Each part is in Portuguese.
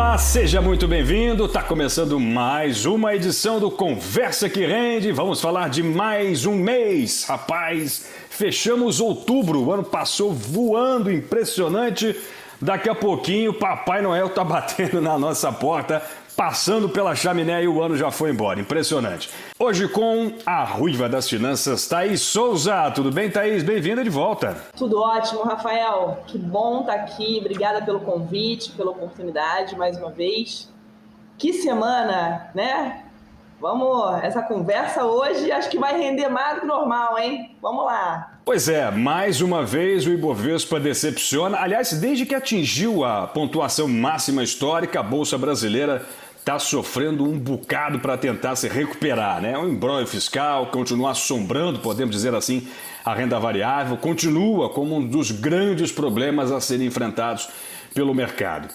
Olá, seja muito bem-vindo. Está começando mais uma edição do Conversa que Rende. Vamos falar de mais um mês. Rapaz, fechamos outubro, o ano passou voando, impressionante. Daqui a pouquinho, Papai Noel está batendo na nossa porta, passando pela chaminé e o ano já foi embora. Impressionante. Hoje com a ruiva das finanças, Thaís Souza. Tudo bem, Thaís? Bem-vinda de volta. Tudo ótimo, Rafael. Que bom estar aqui. Obrigada pelo convite, pela oportunidade mais uma vez. Que semana, né? Vamos, essa conversa hoje acho que vai render mais do que normal, hein? Vamos lá. Pois é, mais uma vez o Ibovespa decepciona. Aliás, desde que atingiu a pontuação máxima histórica, a Bolsa Brasileira está sofrendo um bocado para tentar se recuperar, né? O imbróglio fiscal continua assombrando, podemos dizer assim, a renda variável, continua como um dos grandes problemas a serem enfrentados pelo mercado.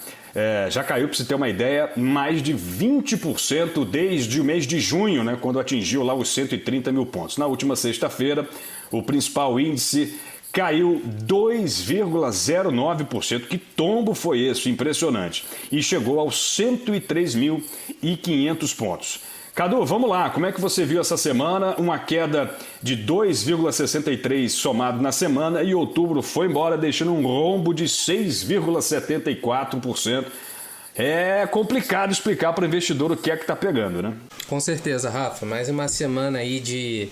Já caiu, para você ter uma ideia, mais de 20% desde o mês de junho, né, quando atingiu lá os 130 mil pontos. Na última sexta-feira, o principal índice caiu 2,09%. Que tombo foi esse? Impressionante. E chegou aos 103.500 pontos. Cadu, vamos lá. Como é que você viu essa semana? Uma queda de 2,63% somado na semana e outubro foi embora, deixando um rombo de 6,74%. É complicado explicar para o investidor o que é que está pegando, né? Com certeza, Rafa. Mais uma semana aí de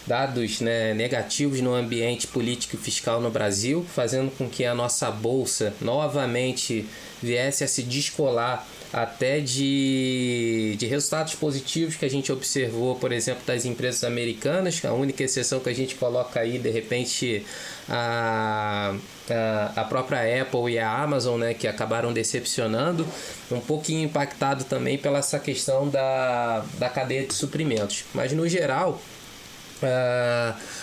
dados, né, negativos no ambiente político e fiscal no Brasil, fazendo com que a nossa bolsa novamente viesse a se descolar até de resultados positivos que a gente observou, por exemplo, das empresas americanas. A única exceção que a gente coloca aí, de repente, a própria Apple e a Amazon, né, que acabaram decepcionando, um pouquinho impactado também pela essa questão da cadeia de suprimentos. Mas, no geral,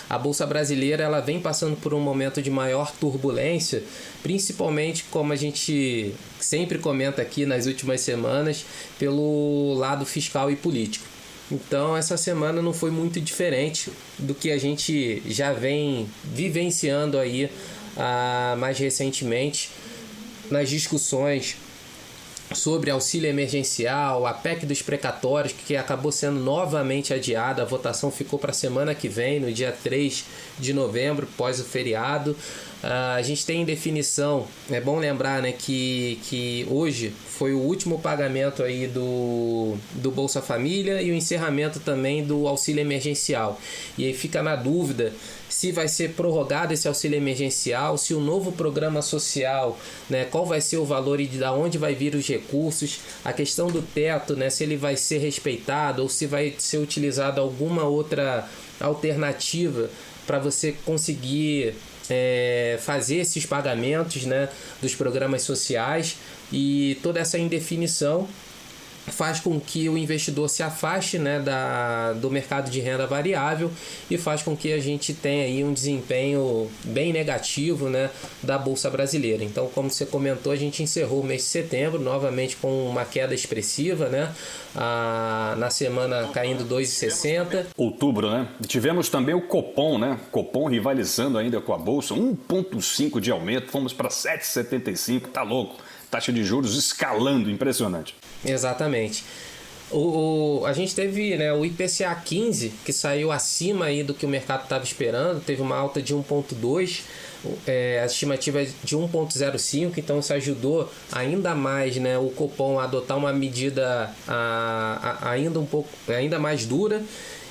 a Bolsa Brasileira ela vem passando por um momento de maior turbulência, principalmente, como a gente sempre comenta aqui nas últimas semanas, pelo lado fiscal e político. Então essa semana não foi muito diferente do que a gente já vem vivenciando aí mais recentemente nas discussões sobre auxílio emergencial, a PEC dos precatórios, que acabou sendo novamente adiada. A votação ficou para a semana que vem, no dia 3 de novembro, pós o feriado. A gente tem em definição, é bom lembrar, né, que hoje foi o último pagamento aí do Bolsa Família e o encerramento também do auxílio emergencial. E aí fica na dúvida se vai ser prorrogado esse auxílio emergencial, se o novo programa social, né, qual vai ser o valor e de onde vai vir os recursos, a questão do teto, né, se ele vai ser respeitado ou se vai ser utilizado alguma outra alternativa para você conseguir fazer esses pagamentos, né, dos programas sociais. E toda essa indefinição faz com que o investidor se afaste, né, do mercado de renda variável e faz com que a gente tenha aí um desempenho bem negativo, né, da Bolsa Brasileira. Então, como você comentou, a gente encerrou o mês de setembro novamente com uma queda expressiva, né, na semana caindo 2,60. Outubro, né? Tivemos também o Copom, né? Copom rivalizando ainda com a Bolsa, 1,5% de aumento, fomos para 7,75%, tá louco. Taxa de juros escalando, impressionante. Exatamente. A gente teve, né, o IPCA 15, que saiu acima aí do que o mercado estava esperando, teve uma alta de 1,2%, a estimativa é de 1,05%, então isso ajudou ainda mais, né, o Copom a adotar uma medida ainda mais dura.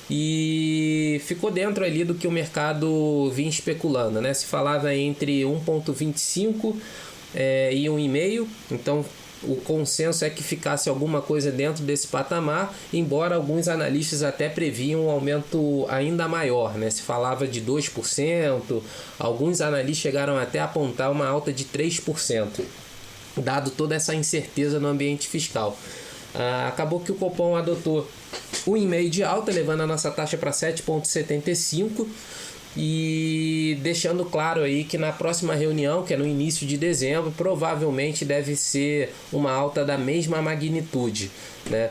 E ficou dentro ali do que o mercado vinha especulando, né? Se falava entre 1,25% e 1,5%, então o consenso é que ficasse alguma coisa dentro desse patamar, embora alguns analistas até previam um aumento ainda maior, né? Se falava de 2%, alguns analistas chegaram até a apontar uma alta de 3%, dado toda essa incerteza no ambiente fiscal. Acabou que o Copom adotou 1,5% de alta, levando a nossa taxa para 7,75%, e deixando claro aí que na próxima reunião, que é no início de dezembro, provavelmente deve ser uma alta da mesma magnitude, né?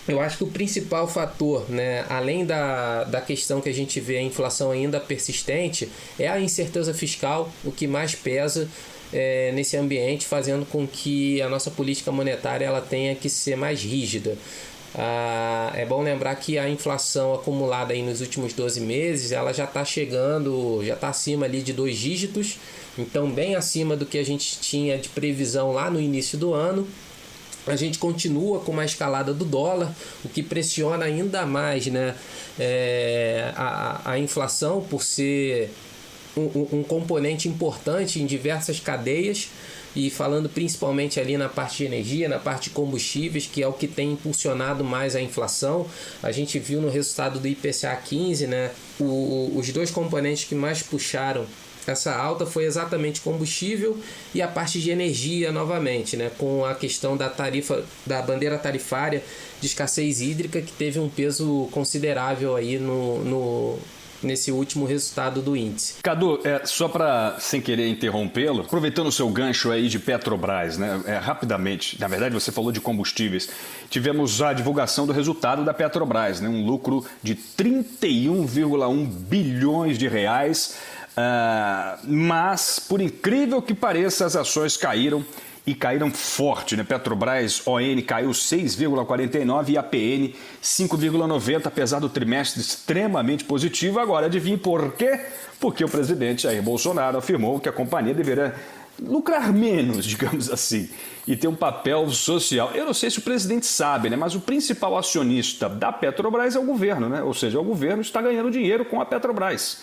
Eu acho que o principal fator, né, além da questão que a gente vê a inflação ainda persistente, é a incerteza fiscal, o que mais pesa nesse ambiente, fazendo com que a nossa política monetária ela tenha que ser mais rígida. É bom lembrar que a inflação acumulada aí nos últimos 12 meses ela já está chegando, já está acima ali de 2 dígitos, então bem acima do que a gente tinha de previsão lá no início do ano. A gente continua com uma escalada do dólar, o que pressiona ainda mais, né, a inflação, por ser um componente importante em diversas cadeias, e falando principalmente ali na parte de energia, na parte de combustíveis, que é o que tem impulsionado mais a inflação. A gente viu no resultado do IPCA 15, né, os dois componentes que mais puxaram essa alta foi exatamente combustível e a parte de energia novamente, né, com a questão da da bandeira tarifária de escassez hídrica, que teve um peso considerável aí nesse último resultado do índice. Cadu, só para, sem querer interrompê-lo, aproveitando o seu gancho aí de Petrobras, né, rapidamente, na verdade você falou de combustíveis, tivemos a divulgação do resultado da Petrobras, né, um lucro de 31,1 bilhões de reais, mas, por incrível que pareça, as ações caíram e caíram forte, né? Petrobras ON caiu 6,49 e APN 5,90, apesar do trimestre extremamente positivo. Agora, adivinhe por quê? Porque o presidente Jair Bolsonaro afirmou que a companhia deveria lucrar menos, digamos assim, e ter um papel social. Eu não sei se o presidente sabe, né? Mas o principal acionista da Petrobras é o governo, né? Ou seja, o governo está ganhando dinheiro com a Petrobras.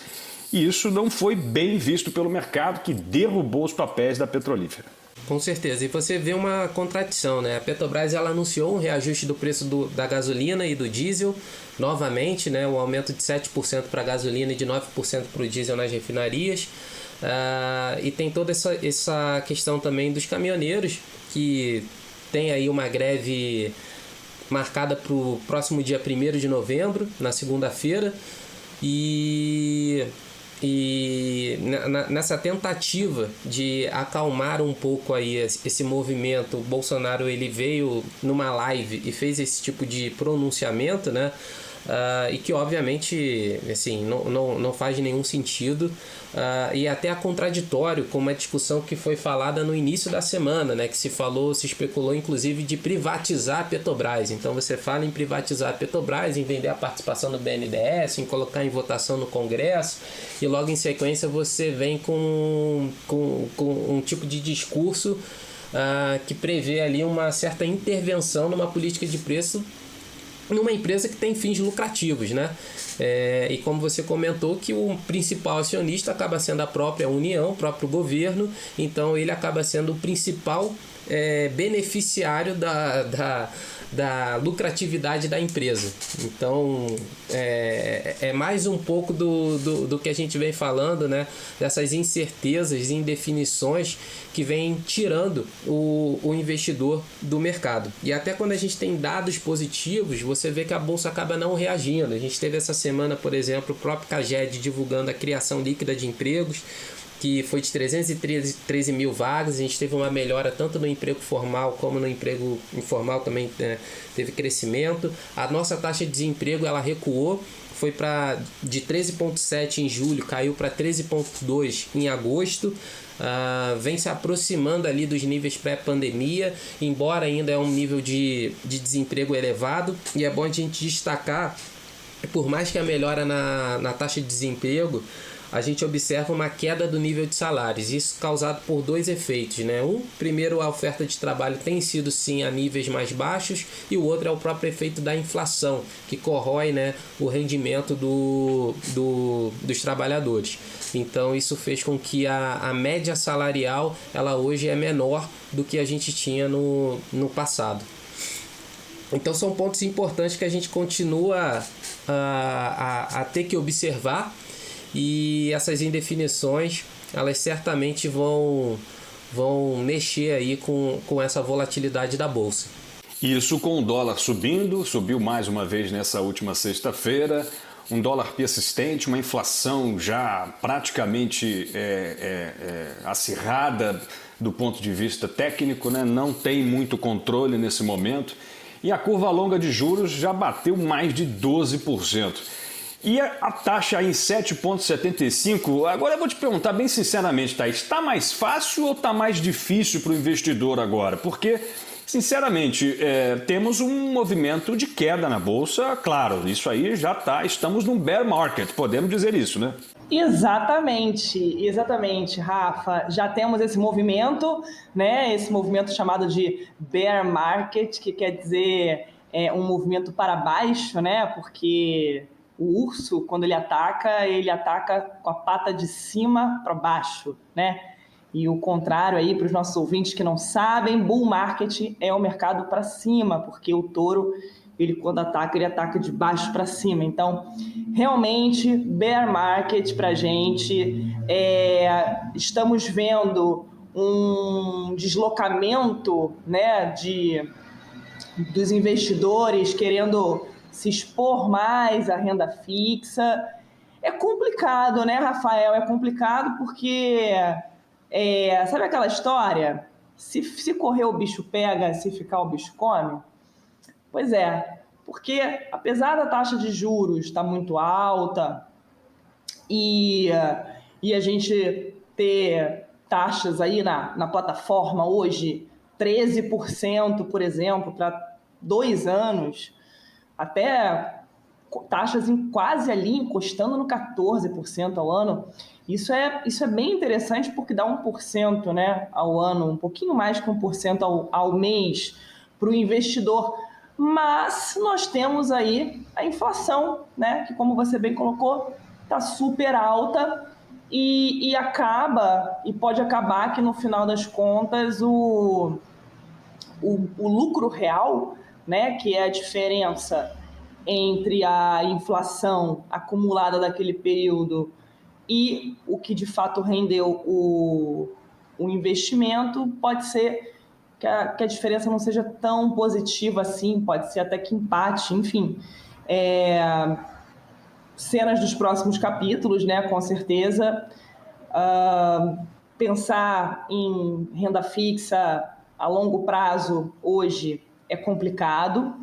E isso não foi bem visto pelo mercado, que derrubou os papéis da petrolífera. Com certeza, e você vê uma contradição, né? A Petrobras ela anunciou um reajuste do preço da gasolina e do diesel, novamente, né? Um aumento de 7% para a gasolina e de 9% para o diesel nas refinarias. E tem toda essa questão também dos caminhoneiros, que tem aí uma greve marcada para o próximo dia 1º de novembro, na segunda-feira, e nessa tentativa de acalmar um pouco aí esse movimento, o Bolsonaro ele veio numa live e fez esse tipo de pronunciamento, né? E que obviamente assim, não faz nenhum sentido, e até é contraditório com uma discussão que foi falada no início da semana, né, que se especulou inclusive de privatizar a Petrobras. Então você fala em privatizar a Petrobras, em vender a participação do BNDES, em colocar em votação no Congresso, e logo em sequência você vem com um tipo de discurso que prevê ali uma certa intervenção numa política de preço numa empresa que tem fins lucrativos, né? E como você comentou, que o principal acionista acaba sendo a própria União, o próprio governo, então ele acaba sendo o principal beneficiário da lucratividade da empresa. Então é mais um pouco do que a gente vem falando, né? Dessas incertezas e indefinições que vem tirando o investidor do mercado. E até quando a gente tem dados positivos, você vê que a bolsa acaba não reagindo. A gente teve essa semana, por exemplo, o próprio CAGED divulgando a criação líquida de empregos, que foi de 313 mil vagas. A gente teve uma melhora tanto no emprego formal como no emprego informal, também teve crescimento. A nossa taxa de desemprego ela recuou, foi de 13,7 em julho, caiu para 13,2 em agosto. Vem se aproximando ali dos níveis pré-pandemia, embora ainda é um nível de desemprego elevado. E é bom a gente destacar, por mais que a melhora na taxa de desemprego, a gente observa uma queda do nível de salários, isso causado por dois efeitos, né? Primeiro, a oferta de trabalho tem sido sim a níveis mais baixos, e o outro é o próprio efeito da inflação, que corrói, né, o rendimento dos trabalhadores. Então isso fez com que a média salarial ela hoje é menor do que a gente tinha no passado. Então são pontos importantes que a gente continua a ter que observar. E essas indefinições, elas certamente vão mexer aí com essa volatilidade da Bolsa. Isso com o dólar subiu mais uma vez nessa última sexta-feira, um dólar persistente, uma inflação já praticamente acirrada do ponto de vista técnico, né? Não tem muito controle nesse momento, e a curva longa de juros já bateu mais de 12%. E a taxa em 7,75, agora eu vou te perguntar bem sinceramente, Thaís, está mais fácil ou está mais difícil para o investidor agora? Porque, sinceramente, temos um movimento de queda na Bolsa, claro, isso aí já está, estamos num bear market, podemos dizer isso, né? Exatamente, Rafa. Já temos esse movimento, né? Esse movimento chamado de bear market, que quer dizer um movimento para baixo, né? Porque o urso, quando ele ataca com a pata de cima para baixo, né? E o contrário aí para os nossos ouvintes que não sabem, bull market é o mercado para cima, porque o touro, ele quando ataca, ele ataca de baixo para cima. Então, realmente, bear market para a gente, estamos vendo um deslocamento, né, dos investidores querendo se expor mais à renda fixa. É complicado, né, Rafael? É complicado porque, sabe aquela história? Se correr o bicho pega, se ficar o bicho come? Pois é, porque apesar da taxa de juros estar muito alta e a gente ter taxas aí na plataforma hoje, 13%, por exemplo, para 2 anos, até taxas quase ali encostando no 14% ao ano. Isso é bem interessante porque dá 1%, né, ao ano, um pouquinho mais que 1% ao mês para o investidor. Mas nós temos aí a inflação, né, que, como você bem colocou, está super alta e pode acabar que no final das contas o lucro real, né, que é a diferença entre a inflação acumulada daquele período e o que de fato rendeu o investimento, pode ser que a diferença não seja tão positiva assim, pode ser até que empate, enfim. Cenas dos próximos capítulos, né, com certeza. Pensar em renda fixa a longo prazo hoje é complicado.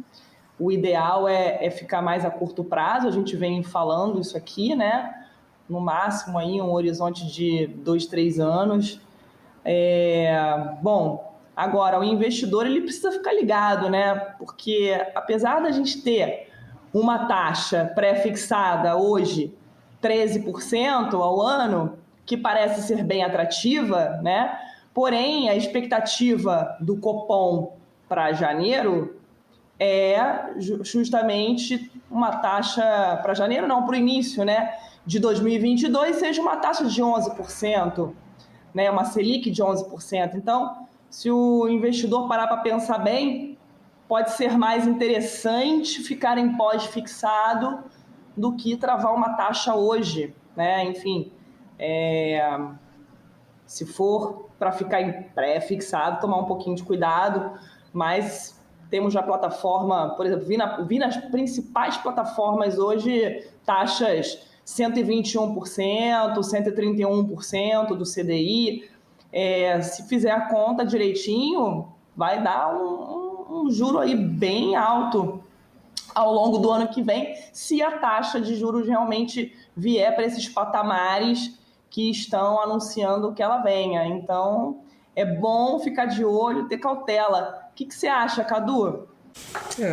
O ideal é ficar mais a curto prazo, a gente vem falando isso aqui, né? No máximo aí um horizonte de 2, 3 anos. Bom, agora o investidor ele precisa ficar ligado, né? Porque apesar da gente ter uma taxa pré-fixada hoje 13% ao ano, que parece ser bem atrativa, né? Porém, a expectativa do Copom para janeiro é justamente uma taxa para janeiro, não, para o início, né, de 2022, seja uma taxa de 11%, né, uma Selic de 11%. Então, se o investidor parar para pensar bem, pode ser mais interessante ficar em pós-fixado do que travar uma taxa hoje, né? Enfim, se for para ficar em pré-fixado, tomar um pouquinho de cuidado, mas temos na plataforma, por exemplo, vi nas principais plataformas hoje taxas 121%, 131% do CDI. Se fizer a conta direitinho, vai dar um juro aí bem alto ao longo do ano que vem, se a taxa de juros realmente vier para esses patamares que estão anunciando que ela venha. Então, é bom ficar de olho, ter cautela. O que você acha, Cadu?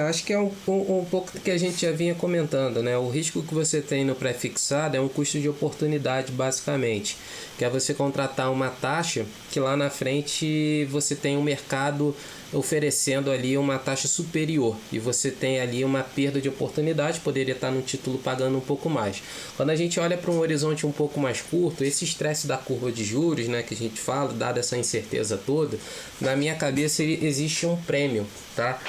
Acho que é um pouco do que a gente já vinha comentando, né? O risco que você tem no pré-fixado é um custo de oportunidade, basicamente, que é você contratar uma taxa que lá na frente você tem um mercado oferecendo ali uma taxa superior e você tem ali uma perda de oportunidade, poderia estar no título pagando um pouco mais. Quando a gente olha para um horizonte um pouco mais curto, esse estresse da curva de juros, né, que a gente fala, dada essa incerteza toda, na minha cabeça existe um prêmio, tá?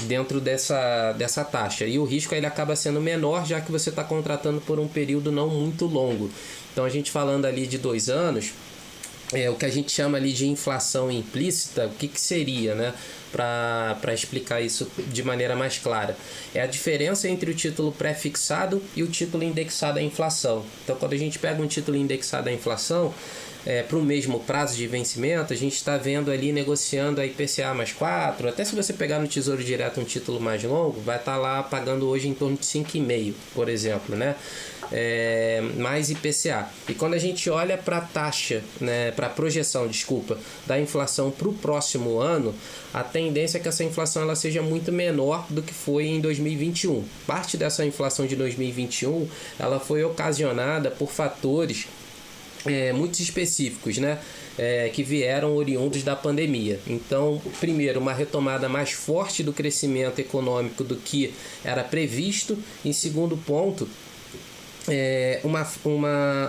Dentro dessa taxa, e o risco ele acaba sendo menor, já que você está contratando por um período não muito longo. Então a gente falando ali de 2 anos, o que a gente chama ali de inflação implícita, o que seria, né? Para explicar isso de maneira mais clara, é a diferença entre o título pré-fixado e o título indexado à inflação. Então, quando a gente pega um título indexado à inflação, para o mesmo prazo de vencimento, a gente está vendo ali negociando a IPCA mais 4, até se você pegar no Tesouro Direto um título mais longo, vai estar lá pagando hoje em torno de 5,5, por exemplo, né? Mais IPCA. E quando a gente olha para a taxa, né, para a projeção, da inflação para o próximo ano, a tendência é que essa inflação ela seja muito menor do que foi em 2021. Parte dessa inflação de 2021 ela foi ocasionada por fatores muito específicos, né? Que vieram oriundos da pandemia. Então, primeiro, uma retomada mais forte do crescimento econômico do que era previsto. Em segundo ponto,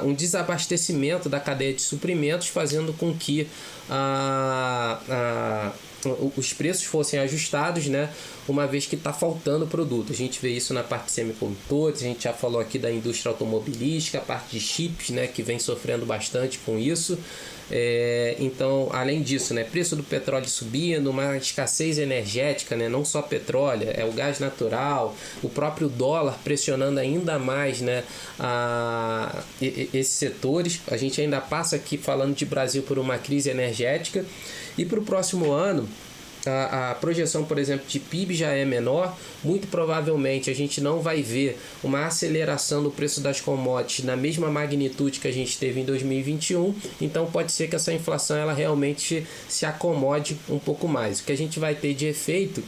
um desabastecimento da cadeia de suprimentos, fazendo com que os preços fossem ajustados, né? Uma vez que está faltando produto. A gente vê isso na parte de semicondutores, a gente já falou aqui da indústria automobilística, a parte de chips, né? Que vem sofrendo bastante com isso. Então, além disso, né, preço do petróleo subindo, uma escassez energética, né, não só petróleo, o gás natural, o próprio dólar pressionando ainda mais, né, esses setores. A gente ainda passa aqui falando de Brasil por uma crise energética, e para o próximo ano a projeção, por exemplo, de PIB já é menor. Muito provavelmente a gente não vai ver uma aceleração do preço das commodities na mesma magnitude que a gente teve em 2021, então pode ser que essa inflação ela realmente se acomode um pouco mais. O que a gente vai ter de efeito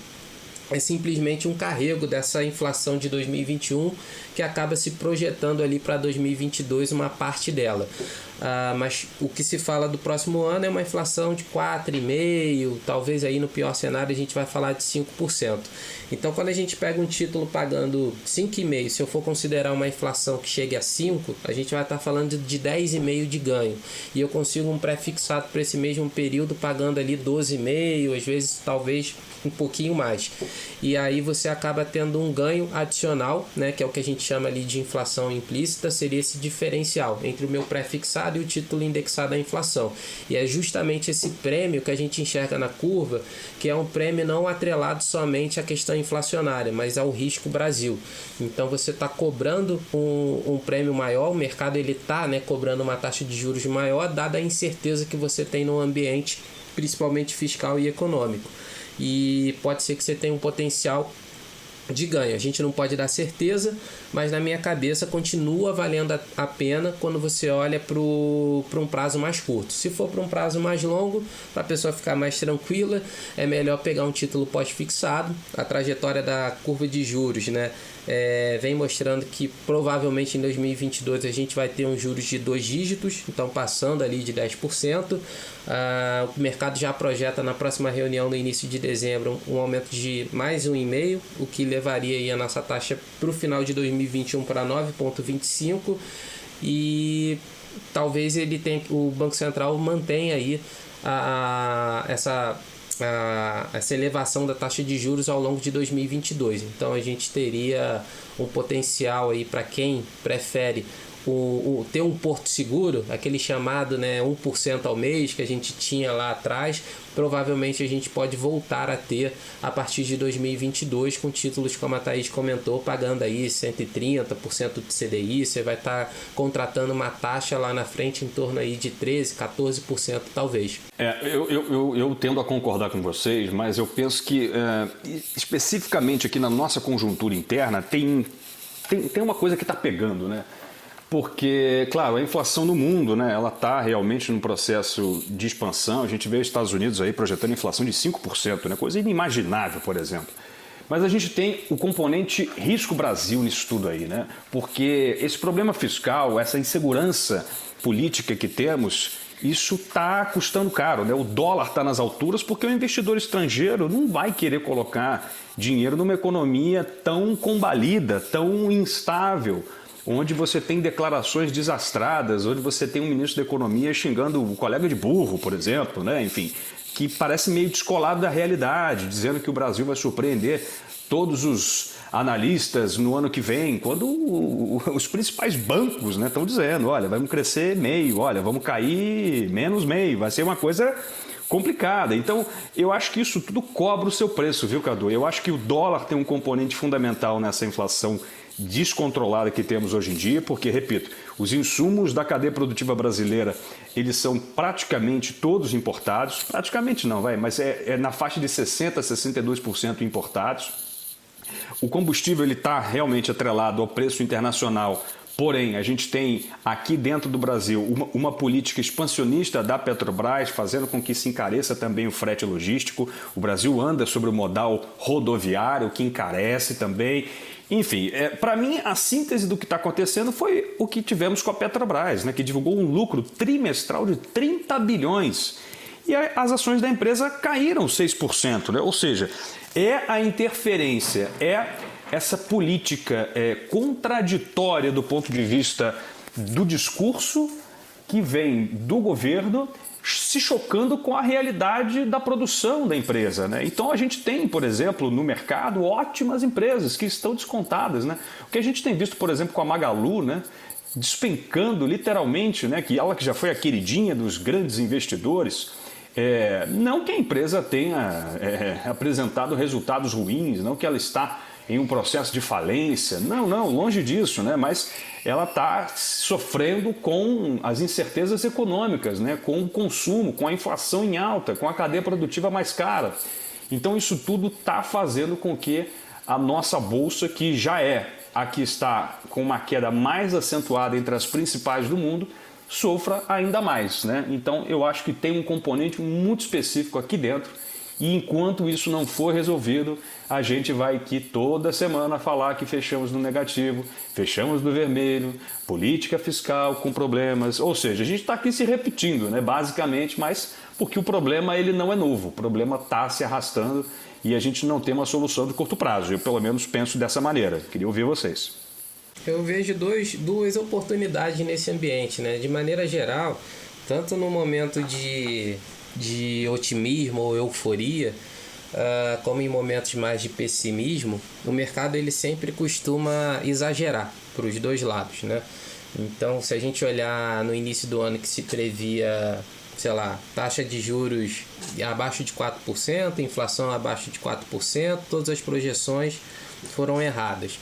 é simplesmente um carrego dessa inflação de 2021 que acaba se projetando ali para 2022 uma parte dela. Mas o que se fala do próximo ano é uma inflação de 4,5%, talvez aí no pior cenário a gente vai falar de 5%. Então quando a gente pega um título pagando 5,5%, se eu for considerar uma inflação que chegue a 5%, a gente vai estar falando de 10,5% de ganho. E eu consigo um pré-fixado para esse mesmo período pagando ali 12,5%, às vezes talvez um pouquinho mais. E aí você acaba tendo um ganho adicional, né, que é o que a gente chama ali de inflação implícita, seria esse diferencial entre o meu pré-fixado e o título indexado à inflação. E é justamente esse prêmio que a gente enxerga na curva, que é um prêmio não atrelado somente à questão inflacionária, mas ao risco Brasil. Então você está cobrando um prêmio maior, o mercado ele está, né, cobrando uma taxa de juros maior, dada a incerteza que você tem no ambiente, principalmente fiscal e econômico. E pode ser que você tenha um potencial de ganho. A gente não pode dar certeza, mas na minha cabeça continua valendo a pena quando você olha para um prazo mais curto. Se for para um prazo mais longo, para a pessoa ficar mais tranquila, é melhor pegar um título pós-fixado. A trajetória da curva de juros, né, vem mostrando que provavelmente em 2022 a gente vai ter uns juros de 2 dígitos, então passando ali de 10%. O mercado já projeta na próxima reunião no início de dezembro um aumento de mais 1,5%, o que levaria aí a nossa taxa para o final de 2021 para 9,25%, e talvez o Banco Central mantenha aí essa elevação da taxa de juros ao longo de 2022. Então a gente teria um potencial aí para quem prefere ter um porto seguro, aquele chamado, né, 1% ao mês que a gente tinha lá atrás. Provavelmente a gente pode voltar a ter a partir de 2022 com títulos, como a Thaís comentou, pagando aí 130% de CDI. Você vai estar contratando uma taxa lá na frente em torno aí de 13%, 14% talvez. Eu tendo a concordar com vocês, mas eu penso que especificamente aqui na nossa conjuntura interna tem uma coisa que está pegando, né? Porque, claro, a inflação no mundo, né, ela está realmente num processo de expansão. A gente vê os Estados Unidos aí projetando inflação de 5%, né, coisa inimaginável, por exemplo. Mas a gente tem o componente risco Brasil nisso tudo aí, né? Porque esse problema fiscal, essa insegurança política que temos, isso está custando caro, né? O dólar está nas alturas porque o investidor estrangeiro não vai querer colocar dinheiro numa economia tão combalida, tão instável, onde você tem declarações desastradas, onde você tem um ministro da Economia xingando o colega de burro, por exemplo, né? Enfim, que parece meio descolado da realidade, dizendo que o Brasil vai surpreender todos os analistas no ano que vem, quando os principais bancos, né, estão dizendo, olha, vamos crescer meio, olha, vamos cair menos meio, vai ser uma coisa complicada. Então, eu acho que isso tudo cobra o seu preço, viu, Cadu? Eu acho que o dólar tem um componente fundamental nessa inflação descontrolada que temos hoje em dia, porque, repito, os insumos da cadeia produtiva brasileira, eles são praticamente todos importados. Praticamente não, mas é na faixa de 60% a 62% importados. O combustível está realmente atrelado ao preço internacional. Porém, a gente tem aqui dentro do Brasil uma política expansionista da Petrobras, fazendo com que se encareça também o frete logístico. O Brasil anda sobre o modal rodoviário, que encarece também. Enfim, para mim, a síntese do que está acontecendo foi o que tivemos com a Petrobras, né, que divulgou um lucro trimestral de 30 bilhões. E as ações da empresa caíram 6%. Né? Ou seja, é a interferência, essa política contraditória do ponto de vista do discurso que vem do governo se chocando com a realidade da produção da empresa. Né? Então a gente tem, por exemplo, no mercado ótimas empresas que estão descontadas. Né? O que a gente tem visto, por exemplo, com a Magalu, né? Despencando literalmente, né? Que ela que já foi a queridinha dos grandes investidores. Não que a empresa tenha apresentado resultados ruins, não que ela está em um processo de falência, não, longe disso, né? Mas ela está sofrendo com as incertezas econômicas, né? Com o consumo, com a inflação em alta, com a cadeia produtiva mais cara. Então isso tudo está fazendo com que a nossa bolsa, que já aqui está com uma queda mais acentuada entre as principais do mundo, sofra ainda mais, né? Então eu acho que tem um componente muito específico aqui dentro. E enquanto isso não for resolvido, a gente vai aqui toda semana falar que fechamos no negativo, fechamos no vermelho, política fiscal com problemas. Ou seja, a gente está aqui se repetindo, né, basicamente, mas porque o problema ele não é novo, o problema está se arrastando e a gente não tem uma solução de curto prazo. Eu pelo menos penso dessa maneira. Queria ouvir vocês. Eu vejo duas oportunidades nesse ambiente, né? De maneira geral, tanto no momento de otimismo ou euforia, como em momentos mais de pessimismo, o mercado ele sempre costuma exagerar para os dois lados, né? Então, se a gente olhar no início do ano que se previa, sei lá, taxa de juros abaixo de 4%, inflação abaixo de 4%, todas as projeções foram erradas.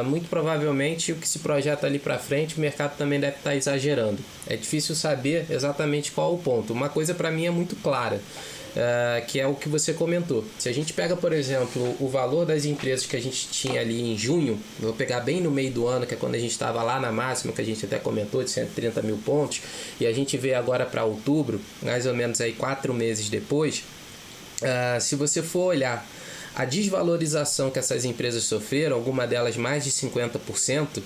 Muito provavelmente o que se projeta ali para frente o mercado também deve estar exagerando. É difícil saber exatamente qual o ponto. Uma coisa para mim é muito clara, que é o que você comentou. Se a gente pega, por exemplo, o valor das empresas que a gente tinha ali em junho, vou pegar bem no meio do ano, que é quando a gente estava lá na máxima, que a gente até comentou, de 130 mil pontos, e a gente vê agora para outubro, mais ou menos aí 4 meses depois, se você for olhar a desvalorização que essas empresas sofreram, alguma delas mais de 50%,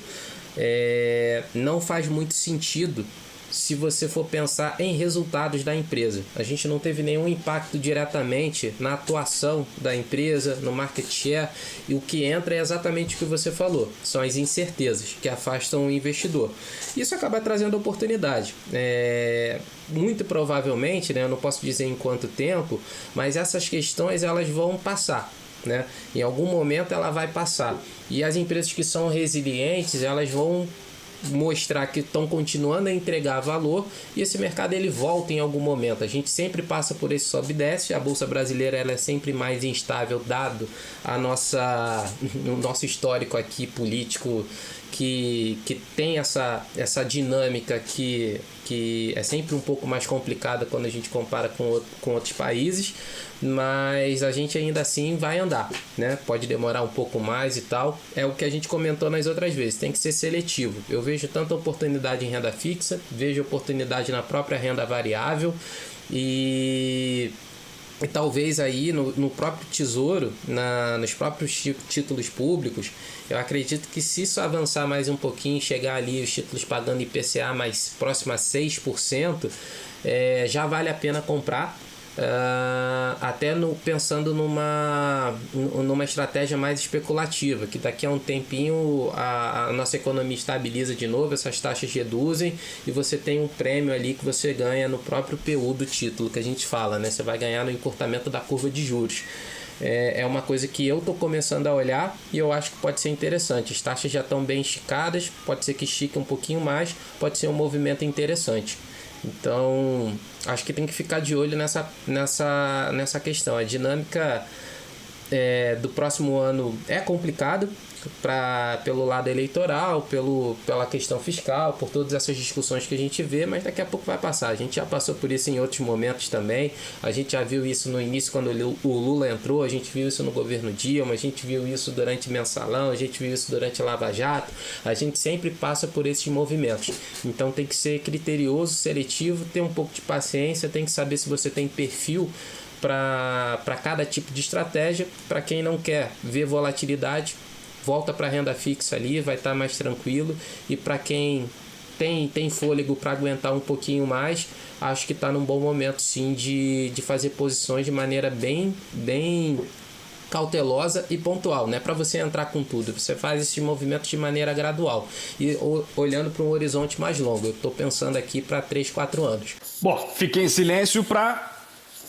não faz muito sentido se você for pensar em resultados da empresa. A gente não teve nenhum impacto diretamente na atuação da empresa, no market share, e o que entra é exatamente o que você falou, são as incertezas que afastam o investidor. Isso acaba trazendo oportunidade. Muito provavelmente, né, eu não posso dizer em quanto tempo, mas essas questões elas vão passar. Né? Em algum momento ela vai passar. E as empresas que são resilientes, elas vão mostrar que estão continuando a entregar valor e esse mercado ele volta em algum momento. A gente sempre passa por esse sobe e desce. A Bolsa Brasileira ela é sempre mais instável dado o nosso histórico aqui político que tem essa dinâmica que é sempre um pouco mais complicada quando a gente compara com outros países, mas a gente ainda assim vai andar, né? Pode demorar um pouco mais e tal, é o que a gente comentou nas outras vezes, tem que ser seletivo. Eu vejo tanta oportunidade em renda fixa, vejo oportunidade na própria renda variável e talvez aí no próprio Tesouro, nos próprios títulos públicos, eu acredito que se isso avançar mais um pouquinho, chegar ali os títulos pagando IPCA mais próximo a 6%, já vale a pena comprar, até pensando numa estratégia mais especulativa, que daqui a um tempinho a nossa economia estabiliza de novo, essas taxas reduzem e você tem um prêmio ali que você ganha no próprio PU do título que a gente fala, né? Você vai ganhar no encurtamento da curva de juros. É uma coisa que eu estou começando a olhar e eu acho que pode ser interessante. As taxas já estão bem esticadas, pode ser que estique um pouquinho mais, pode ser um movimento interessante. Então, acho que tem que ficar de olho nessa questão. A dinâmica do próximo ano é complicado pelo lado eleitoral, pela questão fiscal, por todas essas discussões que a gente vê, mas daqui a pouco vai passar. A gente já passou por isso em outros momentos também. A gente já viu isso no início, quando o Lula entrou, a gente viu isso no governo Dilma, a gente viu isso durante Mensalão, a gente viu isso durante Lava Jato. A gente sempre passa por esses movimentos. Então tem que ser criterioso, seletivo, ter um pouco de paciência, tem que saber se você tem perfil para cada tipo de estratégia. Para quem não quer ver volatilidade, volta para a renda fixa ali, vai estar mais tranquilo. E para quem tem fôlego para aguentar um pouquinho mais, acho que está num bom momento sim de fazer posições de maneira bem cautelosa e pontual, não é para você entrar com tudo, você faz esses movimentos de maneira gradual e olhando para um horizonte mais longo. Eu estou pensando aqui para 3, 4 anos. Bom, fiquei em silêncio para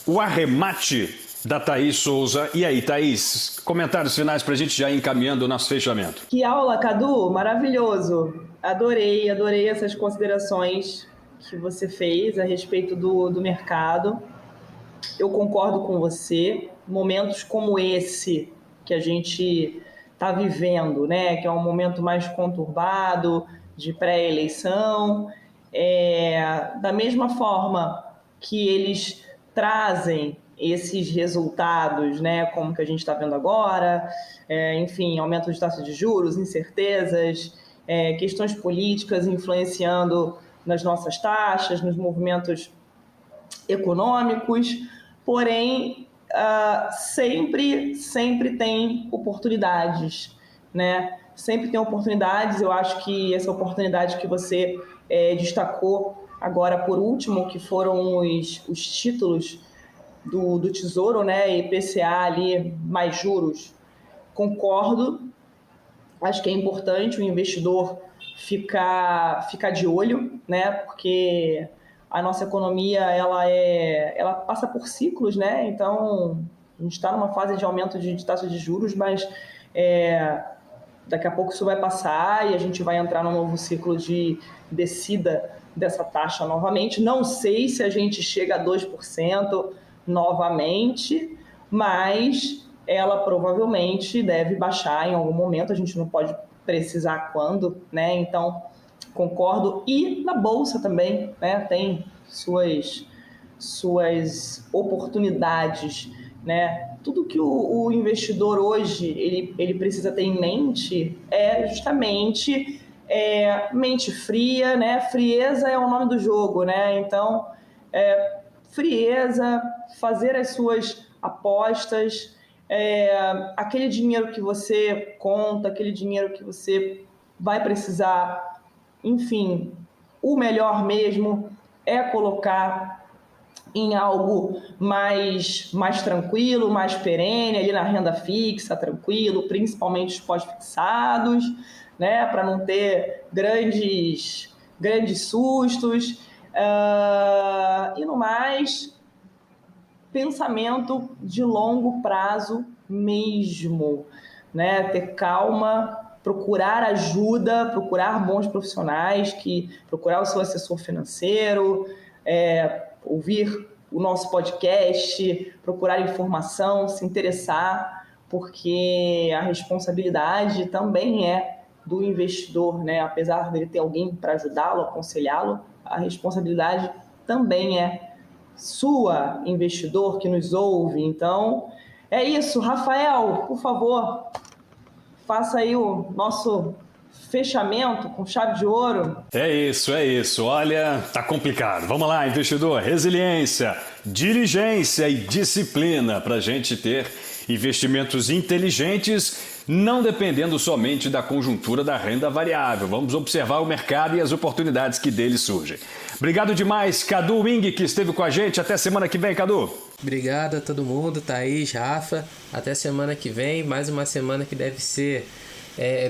o arremate da Thaís Souza. E aí, Thaís, comentários finais para a gente já ir encaminhando o nosso fechamento. Que aula, Cadu, maravilhoso. Adorei essas considerações que você fez a respeito do mercado. Eu concordo com você. Momentos como esse que a gente está vivendo, né, que é um momento mais conturbado, de pré-eleição, da mesma forma que eles trazem esses resultados, né, como que a gente está vendo agora, enfim, aumento de taxa de juros, incertezas, questões políticas influenciando nas nossas taxas, nos movimentos econômicos, porém, sempre tem oportunidades, né? Sempre tem oportunidades. Eu acho que essa oportunidade que você destacou agora por último, que foram os títulos do Tesouro, né? IPCA ali, mais juros, concordo. Acho que é importante o investidor ficar de olho, né? Porque a nossa economia ela passa por ciclos, né? Então, a gente está numa fase de aumento de taxa de juros, mas daqui a pouco isso vai passar e a gente vai entrar num novo ciclo de descida dessa taxa novamente. Não sei se a gente chega a 2% novamente, mas ela provavelmente deve baixar em algum momento. A gente não pode precisar quando, né? Então, concordo. E na Bolsa também, né? Tem suas oportunidades, né? Tudo que o investidor hoje ele precisa ter em mente é justamente mente fria, né? Frieza é o nome do jogo, né? Então, frieza, fazer as suas apostas, aquele dinheiro que você conta, aquele dinheiro que você vai precisar, enfim, o melhor mesmo é colocar em algo mais tranquilo, mais perene, ali na renda fixa, tranquilo, principalmente os pós-fixados, né, para não ter grandes sustos. E no mais, pensamento de longo prazo mesmo, né, ter calma, procurar ajuda, procurar bons profissionais, procurar o seu assessor financeiro, ouvir o nosso podcast, procurar informação, se interessar, porque a responsabilidade também é do investidor, né? Apesar dele ter alguém para ajudá-lo, aconselhá-lo, a responsabilidade também é sua, investidor que nos ouve. Então, é isso. Rafael, por favor, faça aí o nosso fechamento com chave de ouro. É isso. Olha, tá complicado. Vamos lá, investidor. Resiliência, diligência e disciplina para a gente ter investimentos inteligentes, não dependendo somente da conjuntura da renda variável. Vamos observar o mercado e as oportunidades que dele surgem. Obrigado demais, Cadu Wing, que esteve com a gente. Até semana que vem, Cadu. Obrigado a todo mundo, Thaís, Rafa. Até semana que vem, mais uma semana que deve ser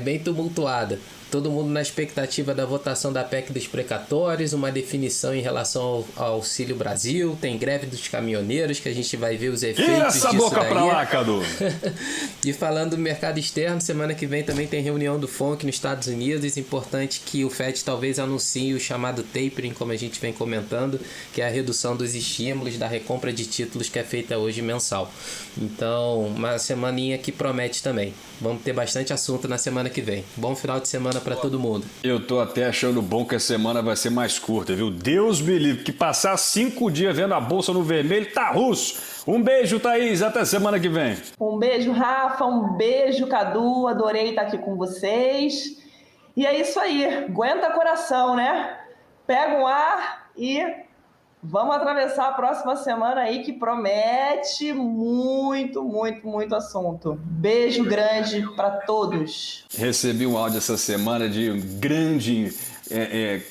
bem tumultuada. Todo mundo na expectativa da votação da PEC dos precatórios, uma definição em relação ao Auxílio Brasil, tem greve dos caminhoneiros, que a gente vai ver os efeitos E essa disso boca daí. pra lá, Cadu! E falando do mercado externo, semana que vem também tem reunião do FONC nos Estados Unidos. É importante que o FED talvez anuncie o chamado tapering, como a gente vem comentando, que é a redução dos estímulos da recompra de títulos que é feita hoje mensal. Então, uma semaninha que promete também. Vamos ter bastante assunto na semana que vem. Bom final de semana para todo mundo. Eu tô até achando bom que a semana vai ser mais curta, viu? Deus me livre, que passar 5 dias vendo a bolsa no vermelho tá russo. Um beijo, Thaís, até semana que vem. Um beijo, Rafa, um beijo, Cadu, adorei estar aqui com vocês. E é isso aí, aguenta coração, né? Pega um ar e vamos atravessar a próxima semana aí que promete muito, muito, muito assunto. Beijo grande para todos. Recebi um áudio essa semana de um grande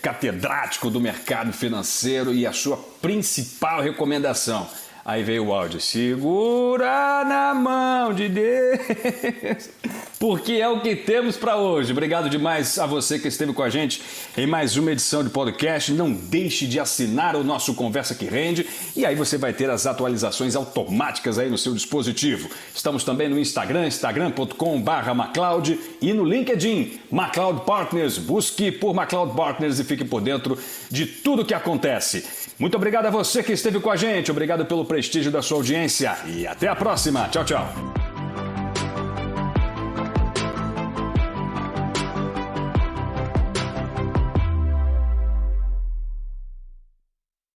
catedrático do mercado financeiro e a sua principal recomendação. Aí veio o áudio, segura na mão de Deus, porque é o que temos para hoje. Obrigado demais a você que esteve com a gente em mais uma edição de podcast. Não deixe de assinar o nosso Conversa que Rende e aí você vai ter as atualizações automáticas aí no seu dispositivo. Estamos também no Instagram, instagram.com/MacLeod e no LinkedIn, MacLeod Partners. Busque por MacLeod Partners e fique por dentro de tudo que acontece. Muito obrigado a você que esteve com a gente, obrigado pelo prestígio da sua audiência e até a próxima. Tchau, tchau.